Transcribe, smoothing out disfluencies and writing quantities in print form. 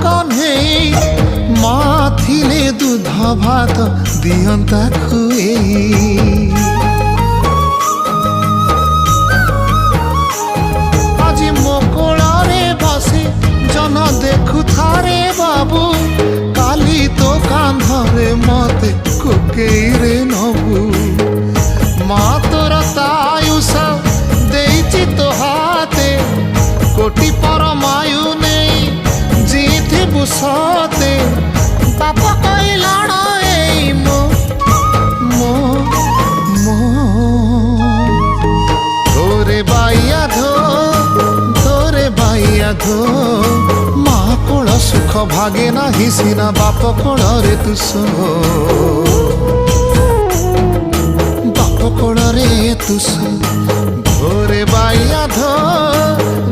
कन्हेई मा थिले दूध भात दियंता खुएई আজি मो कोलारे बसी जन देखु थारे बाबू काली तो कांधरे मते कोकेई रे नबू मा तोर तायुष देइछि तो हाते कोटि परमायु नहीं जीथिबु सते बाप कहलाण एई मो मो मो धोरे बाइया धो माँ कोल सुख भागे नाही सिना बाप कोल रे तु सो बाप कोल रे तु सो धोरे बाइया धो